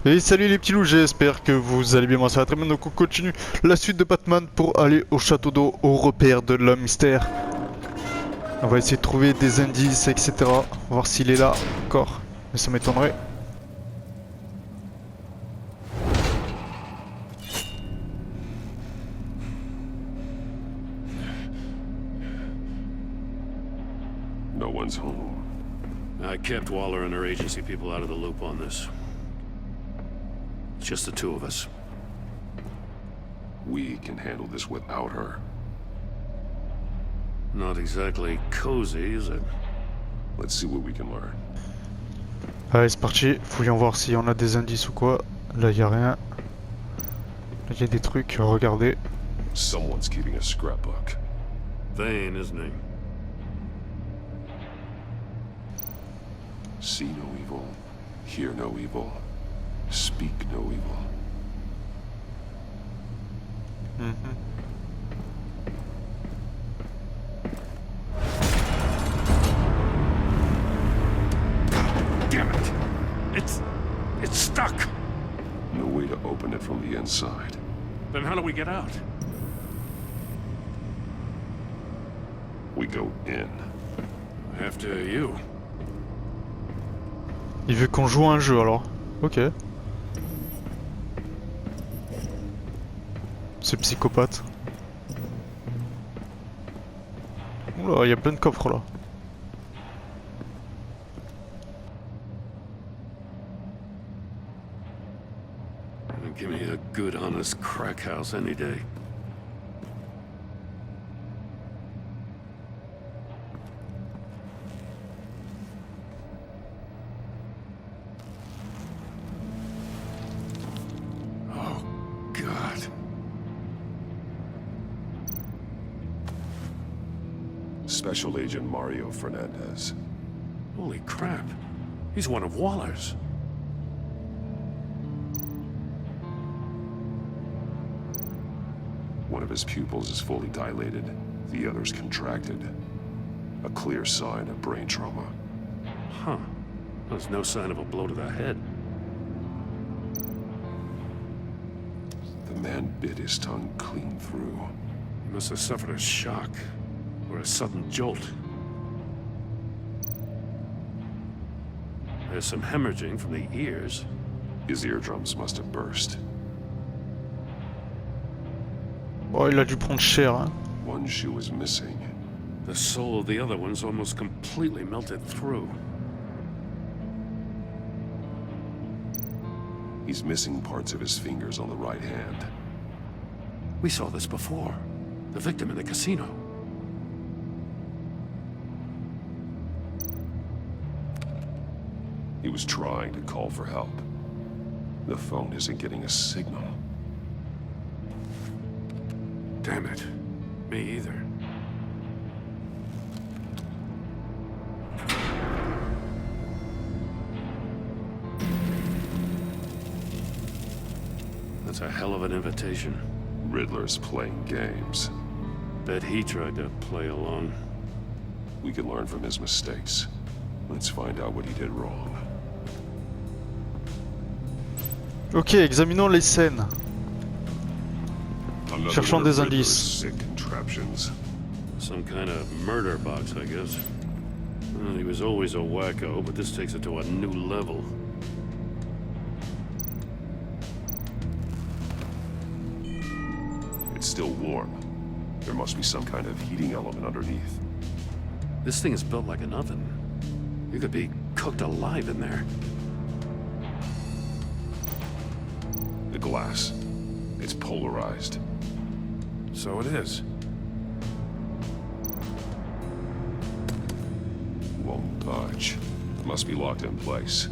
Et salut les petits loups, j'espère que vous allez bien, moi ça va très bien, donc on continue la suite de Batman pour aller au château d'eau, au repère de l'homme mystère. On va essayer de trouver des indices, etc. Voir s'il est là encore, mais ça m'étonnerait. No one's home. I kept Waller and her agency people out of the loop on this. It's just the two of us. We can handle this without her. Not exactly cozy, is it? Let's see what we can learn. Allez, c'est parti, fouillons voir si on a des indices ou quoi. Là, y a rien. Là, y a des trucs, regardez. Someone's keeping a scrapbook. Vane, isn't he? See no evil, hear no evil, speak no evil. Damn it! It's stuck! No way to open it from the inside. Then how do we get out? We go in. After you. Il veut qu'on joue à un jeu alors. Ok. C'est psychopathe. Oula, il y a plein de coffres là. Give me a good, honest crack house any day. Oh, God. Special Agent Mario Fernandez. Holy crap. He's one of Waller's. One of his pupils is fully dilated, the other's contracted. A clear sign of brain trauma. Huh. There's no sign of a blow to the head. The man bit his tongue clean through. He must have suffered a shock, or a sudden jolt. There's some hemorrhaging from the ears. His eardrums must have burst. Oh, il a dû prendre cher, hein. One shoe is missing. The sole of the other one's almost completely melted through. He's missing parts of his fingers on the right hand. We saw this before. The victim in the casino. He was trying to call for help. The phone isn't getting a signal. Damn it. Me either. That's a hell of an invitation. Riddler's playing games. Bet he tried to play along. We can learn from his mistakes. Let's find out what he did wrong. Ok, examinons les scènes. Another Cherchons one of des Riddler's indices. sick contraptions. Some kind of murder box, I guess. Well, he was always a wacko, but this takes it to a new level. It's still warm. There must be some kind of heating element underneath. This thing is built like an oven. You could be cooked alive in there. The glass. It's polarized. So it is. Won't budge. Must be locked in place.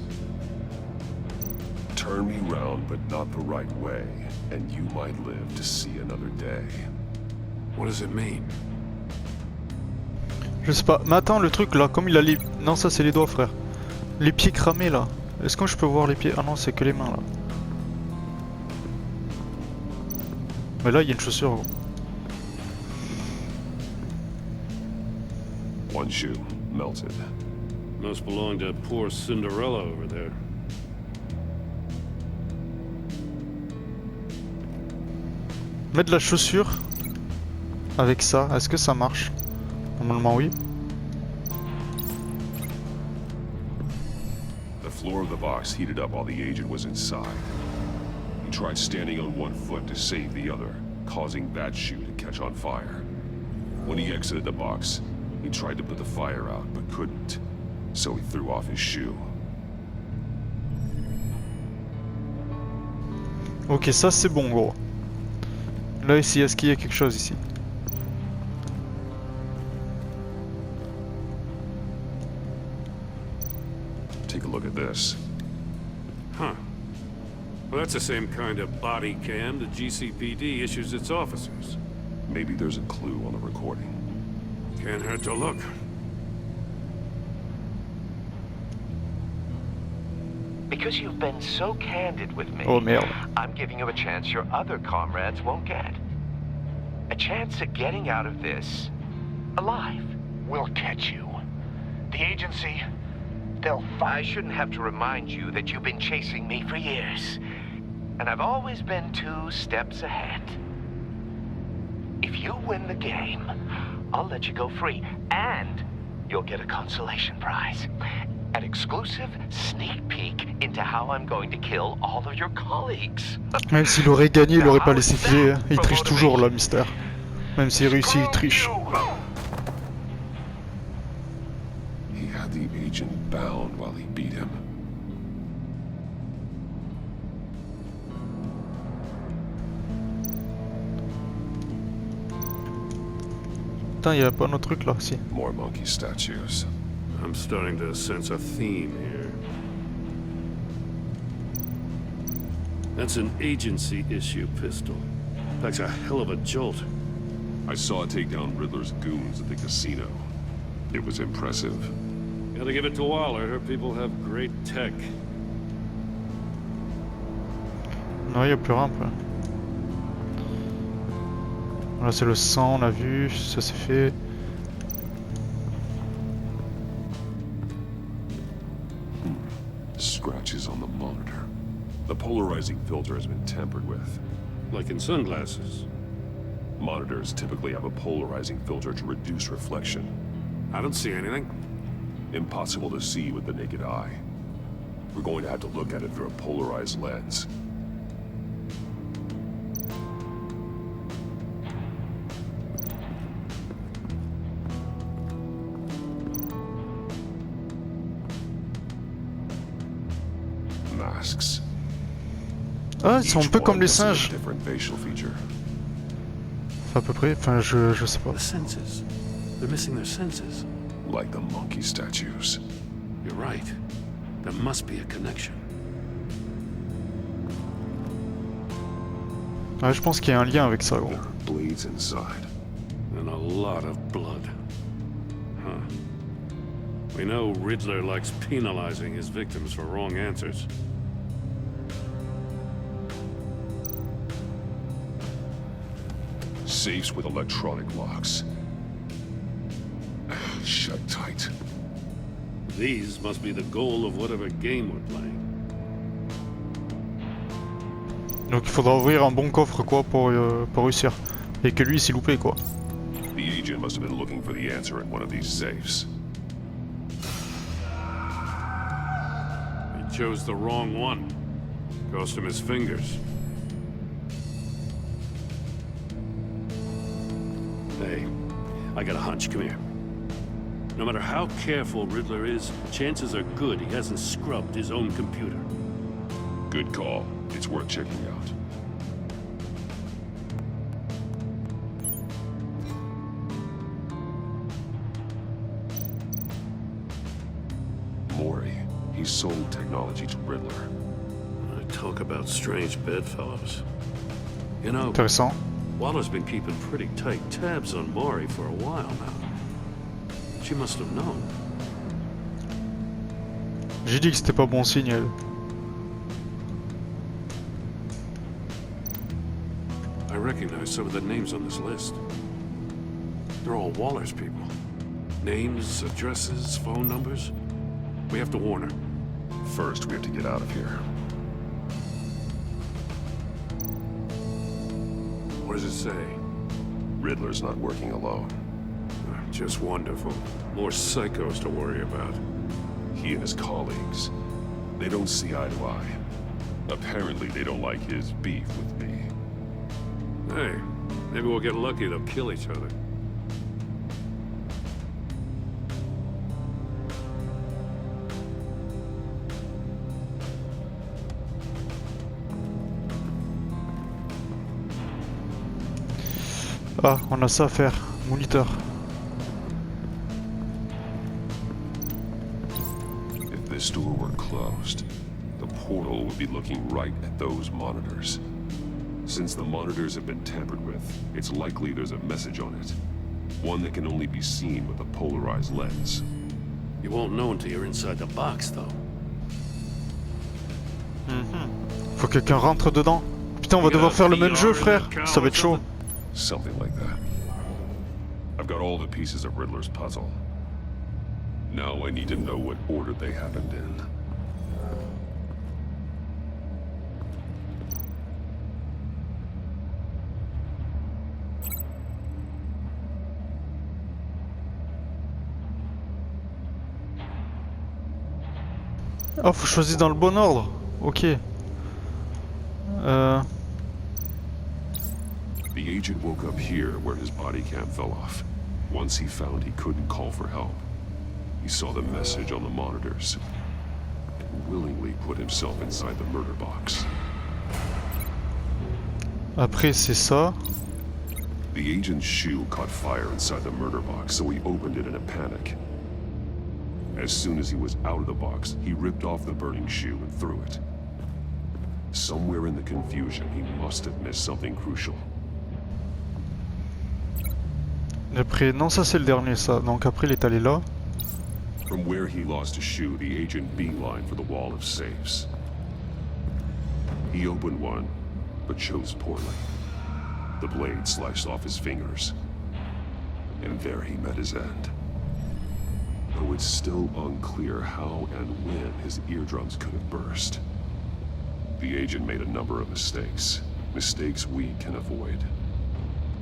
Turn me round, but not the right way, and you might live to see another day. What does it mean? Je sais pas. Mais attends, le truc là, comme il a les... Non, ça c'est les doigts, frère. Les pieds cramés là. Est-ce que je peux voir les pieds? Ah non, c'est que les mains là. Mais là, il y a une chaussure. Gros. One shoe, melted. Must belong to poor Cinderella over there. Mettre de la chaussure avec ça, est-ce que ça marche? Normalement oui. The floor of the box heated up while the agent was inside. He tried standing on one foot to save the other, causing that shoe to catch on fire. When he exited the box, he tried to put the fire out, but couldn't, so he threw off his shoe. Ok, ça c'est bon gros. Là ici, est-ce qu'il y a quelque chose ici? Take a look at this. Huh. Well, that's the same kind of body cam the GCPD issues its officers. Maybe there's a clue on the recording. Can't hurt to look. Because you've been so candid with me, Oh merde. I'm giving you a chance your other comrades won't get. A chance at getting out of this alive. We'll catch you. The agency, they'll I shouldn't have to remind you that you've been chasing me for years. And I've always been 2 steps ahead. If you win the game, I'll let you go free. And you'll get a consolation prize. An exclusive sneak peek into how I'm going to kill all of your colleagues. Même s'il aurait gagné, il aurait pas laissé filer. Il triche toujours là, Mystère. Même s'il réussit, il triche. He had the agent bound while he beat him. Putain, il y a pas un autre truc là aussi. More monkey statues. I'm starting to sense a theme here. That's an agency issue pistol. Packs a hell of a jolt. I saw it take down Riddler's goons at the casino. It was impressive. Gotta give it to Waller. Her people have great tech. Non, il y a plus rien un peu. Là c'est le sang, on l'a vu, ça c'est fait. Scratches on the monitor. The polarizing filter has been tampered with. Like in sunglasses. Monitors typically have a polarizing filter to reduce reflection. I don't see anything. Impossible to see with the naked eye. We're going to have to look at it through a polarized lens. Masks. Ah, ils sont un peu comme les singes. Different facial feature. Enfin, à peu près, enfin je sais pas. The senses. They're missing their senses. Like the monkey statues. You're right. There must be a connection. Ouais, je pense qu'il y a un lien avec ça gros. There are blades inside. And a lot of blood. Huh. We know Riddler likes penalizing his victims for wrong answers. Safes with electronic locks. Shut tight. These must be the goal of whatever game we're playing. Donc il faudra ouvrir un bon coffre quoi pour réussir. Et que lui il s'est loupé quoi. The agent must have been looking for the answer in one of these safes. He chose the wrong one. Cost him his fingers. Hey, I got a hunch. Come here. No matter how careful Riddler is, chances are good he hasn't scrubbed his own computer. Good call. It's worth checking out. Mori. He sold technology to Riddler. I talk about strange bedfellows. You know, Intéressant. Waller's been keeping pretty tight tabs on Maury for a while now. She must have known. J'ai dit que c'était pas bon signe elle. I recognize some of the names on this list. They're all Waller's people. Names, addresses, phone numbers. We have to warn her. First, we have to get out of here. What does it say? Riddler's not working alone. Just wonderful. More psychos to worry about. He and his colleagues, they don't see eye to eye. Apparently they don't like his beef with me. Hey, maybe we'll get lucky. They'll kill each other. Ah, on a ça à faire. Moniteur. If this door were closed, the portal would be looking right at those monitors. Since the monitors have been tampered with, it's likely there's a message on it. One that can only be seen with a polarized lens. You won't know until you're inside the box, though. Faut que quelqu'un rentre dedans. Putain, on va devoir faire le même jeu, frère. Ça va être chaud. Something like that. I've got all the pieces of Riddler's puzzle. Now I need to know what order they happened in. Ah, faut choisir dans le bon ordre. Ok. The agent woke up here where his body cam fell off. Once he found he couldn't call for help, he saw the message on the monitors and willingly put himself inside the murder box. Après, c'est ça. The agent's shoe caught fire inside the murder box, so he opened it in a panic. As soon as he was out of the box, he ripped off the burning shoe and threw it. Somewhere in the confusion, he must have missed something crucial. Après, non, ça c'est le dernier, ça. Donc après, il est allé là. From where he lost a shoe, the agent beelined for the wall of safes. He opened one, but chose poorly. The blade sliced off his fingers. And there he met his end. Though it's still unclear how and when his eardrums could have burst. The agent made a number of mistakes. Mistakes we can avoid.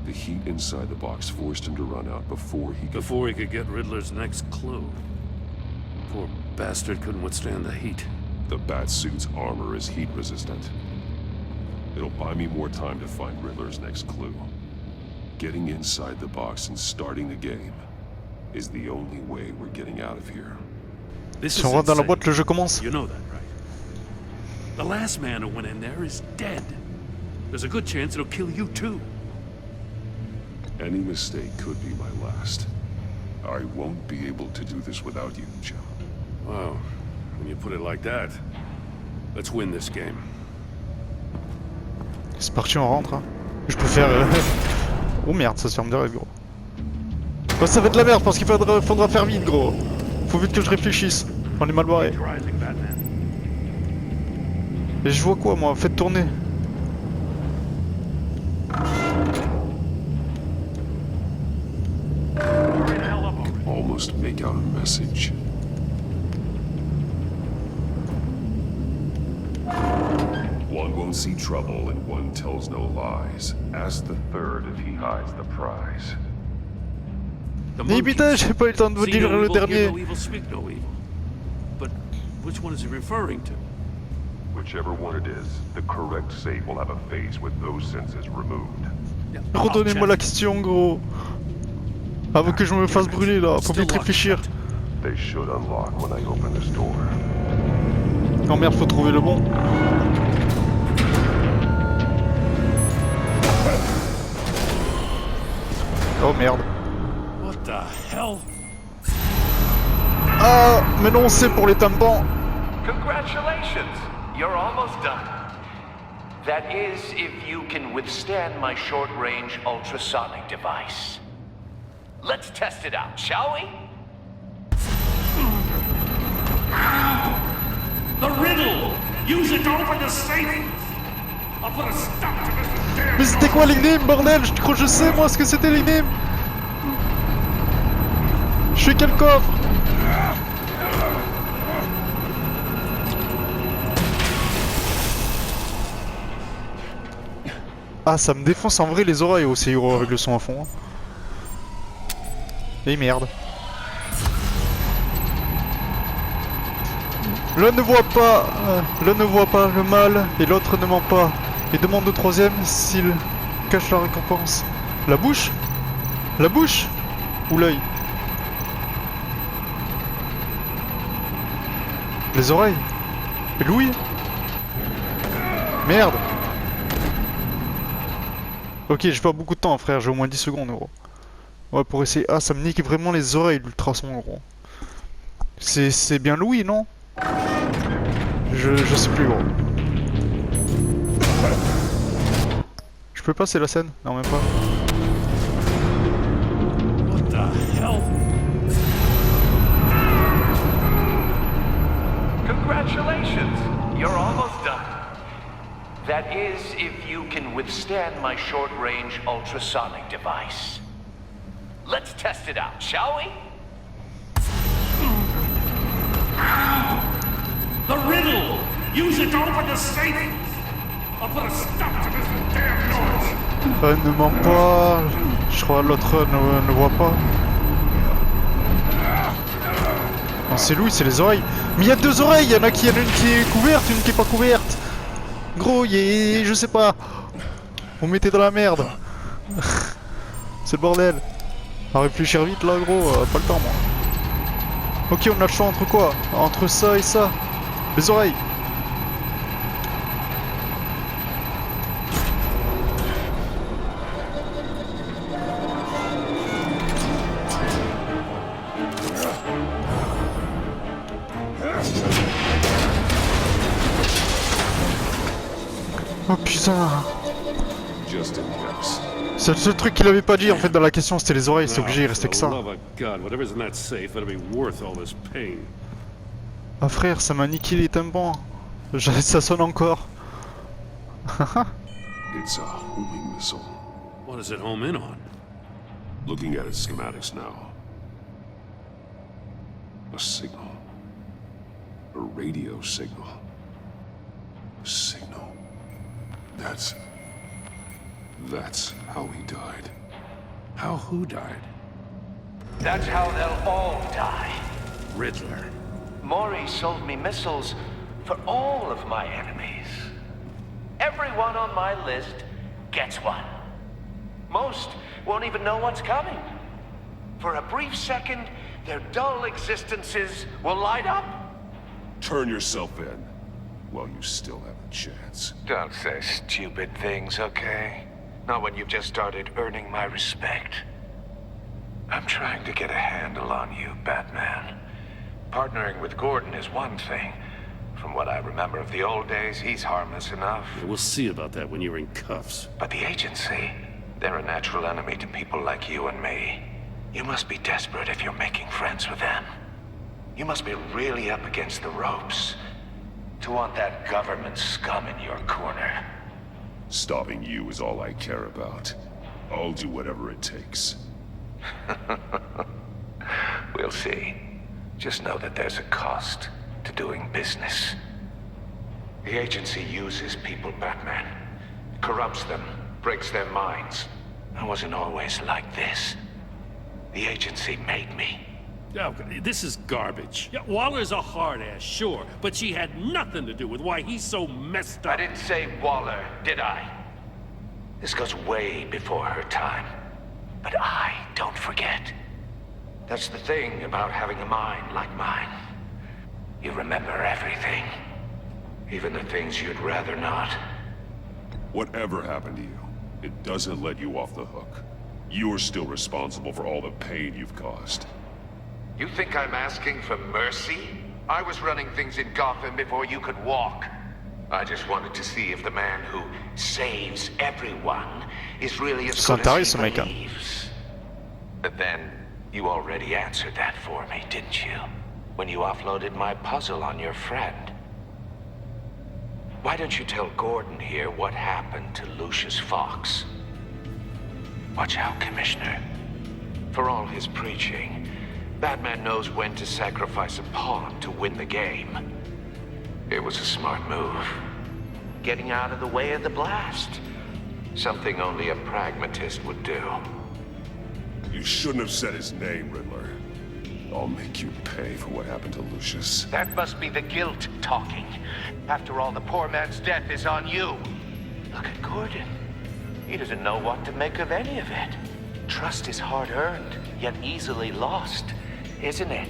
The heat inside the box forced him to run out before he could get Riddler's next clue. Poor bastard couldn't withstand the heat. The Batsuit's armor is heat resistant. It'll buy me more time to find Riddler's next clue. Getting inside the box and starting the game is the only way we're getting out of here. Si on rentre dans la boîte, le jeu commence. You know that, right? The last man who went in there is dead. There's a good chance it'll kill you too. Any mistake could be my last. I won't be able to do this without you, Joe. Wow, when you put it like that, let's win this game. C'est parti, on rentre. Hein. Je peux faire... Oh merde, ça se ferme direct, gros. Bah, ça va être de la merde parce qu'il faudra faire vite, gros. Faut vite que je réfléchisse. On est mal barré. Et je vois quoi, moi? Faites tourner. Almost make out a message. One won't see trouble and one tells no lies. Ask the third if he hides the prize. Mais putain, j'ai pas eu le temps de vous dire le dernier. But which one is he referring to? Whichever one it is, the correct save will have a face with those senses removed. Redonnez-moi la question, gros. Avant que je me fasse brûler là, faut vite réfléchir. They should unlock when I open this door. Oh merde, faut trouver le bon. Oh merde. What the hell? Ah, mais non, c'est pour les tampons. Congratulations! You're almost done. That is, if you can withstand my short-range ultrasonic device. Let's test it out, shall we? The riddle! Use it to open the safe! I'll put a stop to this damn... Mais c'était quoi l'énigme, bordel? Je crois que je sais moi ce que c'était l'énigme. Je suis quel coffre? Ah, ça me défonce en vrai les oreilles aussi, gros, avec le son à fond. Hein. Et merde. L'un ne voit pas, le mal, et l'autre ne ment pas. Et demande au troisième s'il cache la récompense. La bouche? La bouche? Ou l'œil? Les oreilles? Et l'ouïe? Merde! Ok, j'ai pas beaucoup de temps, frère, j'ai au moins 10 secondes, gros. Ouais, pour essayer. Ah, ça me nique vraiment les oreilles, l'ultrason, gros. C'est bien l'ouïe, non? Je sais plus, gros. Je peux passer la scène? Non, même pas. What the hell? Congratulations! You're almost done. That is, if you can withstand my short-range ultrasonic device. Let's test it out, shall we? The riddle! Use it to open the safe! I'll put a stop to this damn noise! Ne ment pas. Je crois l'autre ne voit pas. Non, c'est l'ouïe, c'est les oreilles. Mais il y a deux oreilles, il y en a une qui est couverte, une qui est pas couverte. Gros, je sais pas. Vous mettez dans la merde. C'est le bordel. À réfléchir vite là, gros, pas le temps moi. Ok, on a le choix entre quoi? Entre ça et ça. Les oreilles. Oh putain. Just in case. C'est le seul truc qu'il avait pas dit en fait dans la question, c'était les oreilles, c'est obligé, il restait que ça. Ah frère, ça m'a niqué les tympans. Ça sonne encore. It's a homing missile. What does it home in on? Looking at its schematics now. A signal. A radio signal. A signal. That's how he died. How who died? That's how they'll all die. Riddler. Maury sold me missiles for all of my enemies. Everyone on my list gets one. Most won't even know what's coming. For a brief second, their dull existences will light up. Turn yourself in while you still have a chance. Don't say stupid things, okay? Not when you've just started earning my respect. I'm trying to get a handle on you, Batman. Partnering with Gordon is one thing. From what I remember of the old days, he's harmless enough. We'll see about that when you're in cuffs. But the agency, they're a natural enemy to people like you and me. You must be desperate if you're making friends with them. You must be really up against the ropes to want that government scum in your corner. Stopping you is all I care about. I'll do whatever it takes. We'll see. Just know that there's a cost to doing business. The agency uses people, Batman. Corrupts them, breaks their minds. I wasn't always like this. The agency made me. Oh, this is garbage. Yeah, Waller's a hard-ass, sure, but she had nothing to do with why he's so messed up. I didn't say Waller, did I? This goes way before her time. But I don't forget. That's the thing about having a mind like mine. You remember everything. Even the things you'd rather not. Whatever happened to you, it doesn't let you off the hook. You're still responsible for all the pain you've caused. You think I'm asking for mercy? I was running things in Gotham before you could walk. I just wanted to see if the man who saves everyone is really as good as he believes. But then, you already answered that for me, didn't you? When you offloaded my puzzle on your friend. Why don't you tell Gordon here what happened to Lucius Fox? Watch out, Commissioner. For all his preaching, Batman knows when to sacrifice a pawn to win the game. It was a smart move. Getting out of the way of the blast. Something only a pragmatist would do. You shouldn't have said his name, Riddler. I'll make you pay for what happened to Lucius. That must be the guilt talking. After all, the poor man's death is on you. Look at Gordon. He doesn't know what to make of any of it. Trust is hard-earned, yet easily lost, isn't it?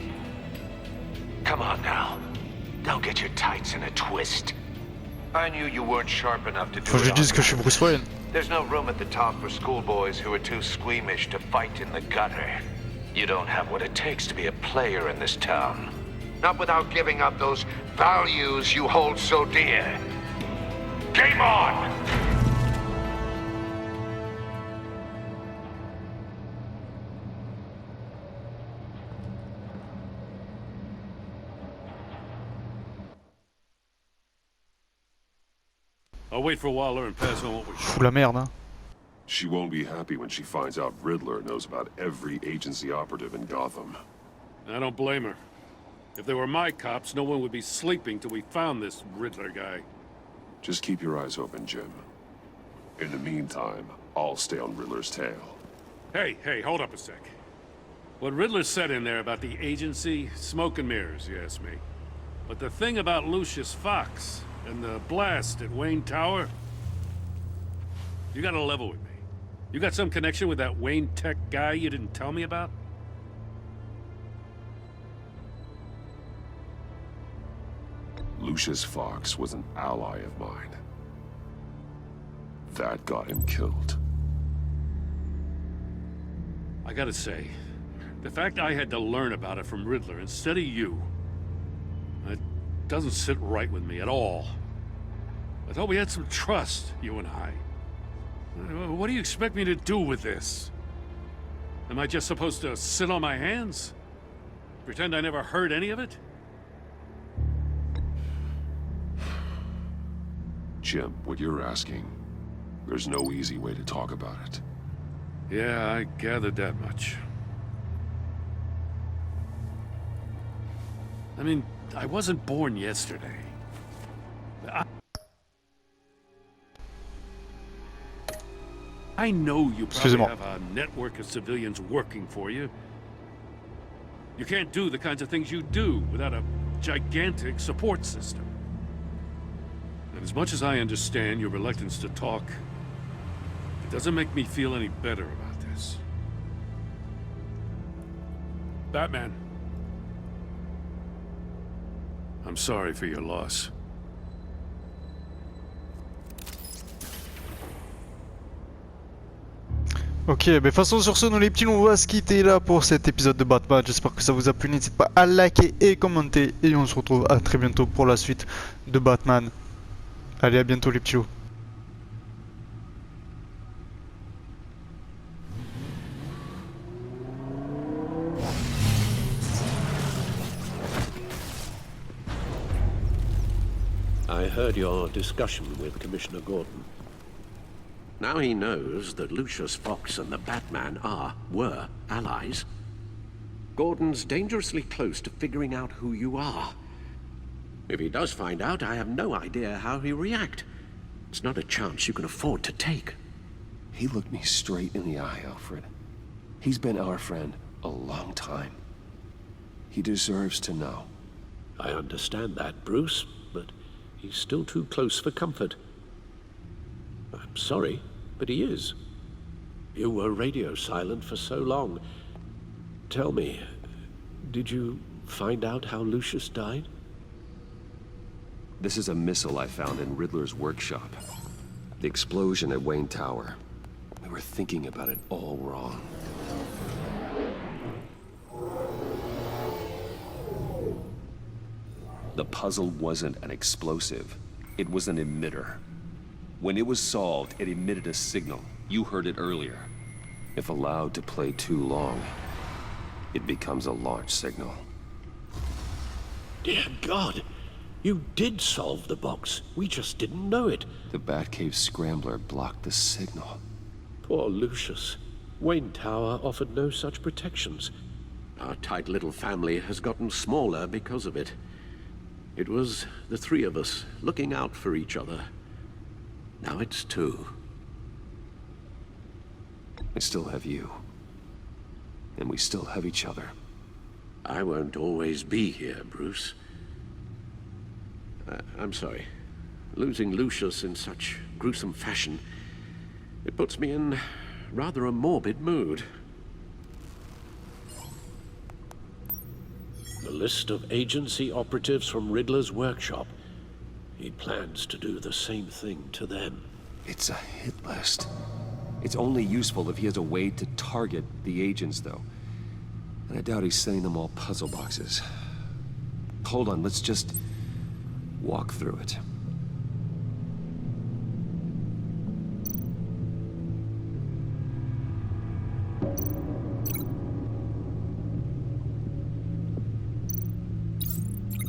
Come on now. Don't get your tights in a twist. I knew you weren't sharp enough to do Faut que je it dise on que je suis your Bruce own. Wayne. There's no room at the top for schoolboys who are too squeamish to fight in the gutter. You don't have what it takes to be a player in this town. Not without giving up those values you hold so dear. Game on! I'll wait for Waller and pass on what we Fous la merde, hein. She won't be happy when she finds out Riddler knows about every agency operative in Gotham. I don't blame her. If they were my cops, no one would be sleeping till we found this Riddler guy. Just keep your eyes open, Jim. In the meantime, I'll stay on Riddler's tail. Hey, hold up a sec. What Riddler said in there about the agency, smoke and mirrors, you ask me. But the thing about Lucius Fox and the blast at Wayne Tower, you gotta level with me. You got some connection with that Wayne Tech guy you didn't tell me about? Lucius Fox was an ally of mine. That got him killed. I gotta say, the fact I had to learn about it from Riddler instead of you, it doesn't sit right with me at all. I thought we had some trust, you and I. What do you expect me to do with this? Am I just supposed to sit on my hands? Pretend I never heard any of it? Jim, what you're asking, there's no easy way to talk about it. Yeah, I gathered that much. I mean, I wasn't born yesterday. I know you probably have a network of civilians working for you. You can't do the kinds of things you do without a gigantic support system. And as much as I understand your reluctance to talk, it doesn't make me feel any better about this. Batman. I'm sorry for your loss. Ok, de toute façon sur ce, nous les petits, on va se quitter là pour cet épisode de Batman. J'espère que ça vous a plu, n'hésitez pas à liker et commenter. Et on se retrouve à très bientôt pour la suite de Batman. Allez, à bientôt les petits loups. I heard your discussion with Commissioner Gordon. Now he knows that Lucius Fox and the Batman were allies. Gordon's dangerously close to figuring out who you are. If he does find out, I have no idea how he'll react. It's not a chance you can afford to take. He looked me straight in the eye, Alfred. He's been our friend a long time. He deserves to know. I understand that, Bruce, but he's still too close for comfort. I'm sorry, but he is. You were radio silent for so long. Tell me, did you find out how Lucius died? This is a missile I found in Riddler's workshop. The explosion at Wayne Tower. We were thinking about it all wrong. The puzzle wasn't an explosive. It was an emitter. When it was solved, it emitted a signal. You heard it earlier. If allowed to play too long, it becomes a launch signal. Dear God, you did solve the box. We just didn't know it. The Batcave scrambler blocked the signal. Poor Lucius. Wayne Tower offered no such protections. Our tight little family has gotten smaller because of it. It was the three of us looking out for each other. Now it's two. I still have you. And we still have each other. I won't always be here, Bruce. I'm sorry. Losing Lucius in such gruesome fashion, it puts me in rather a morbid mood. The list of agency operatives from Riddler's workshop. He plans to do the same thing to them. It's a hit list. It's only useful if he has a way to target the agents, though. And I doubt he's sending them all puzzle boxes. Hold on, let's just walk through it.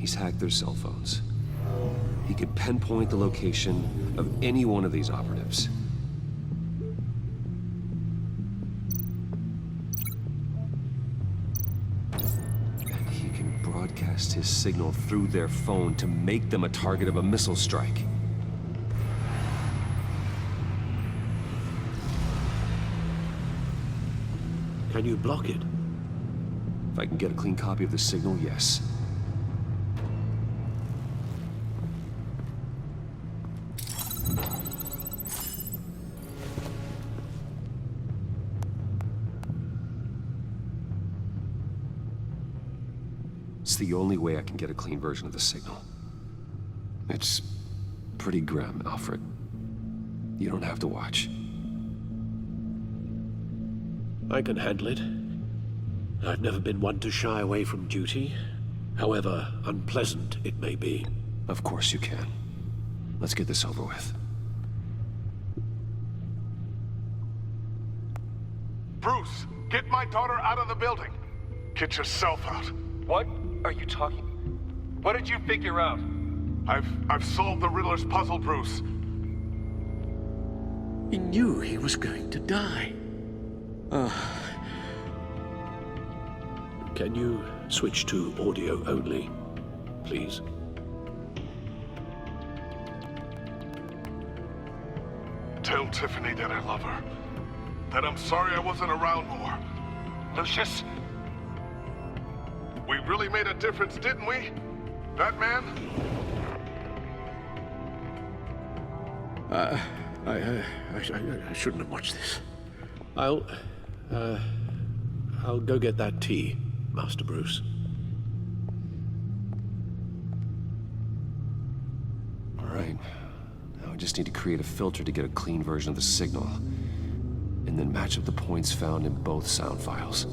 He's hacked their cell phones. He could pinpoint the location of any one of these operatives. And he can broadcast his signal through their phone to make them a target of a missile strike. Can you block it? If I can get a clean copy of the signal, yes. It's the only way I can get a clean version of the signal. It's pretty grim, Alfred. You don't have to watch. I can handle it. I've never been one to shy away from duty, however unpleasant it may be. Of course you can. Let's get this over with. Bruce, get my daughter out of the building. Get yourself out. What are you talking? What did you figure out? I've solved the Riddler's puzzle, Bruce. He knew he was going to die. Can you switch to audio only, please? Tell Tiffany that I love her. That I'm sorry I wasn't around more. Lucius? We really made a difference, didn't we? That man? I shouldn't have watched this. I'll go get that tea, Master Bruce. All right. Now I just need to create a filter to get a clean version of the signal. And then match up the points found in both sound files.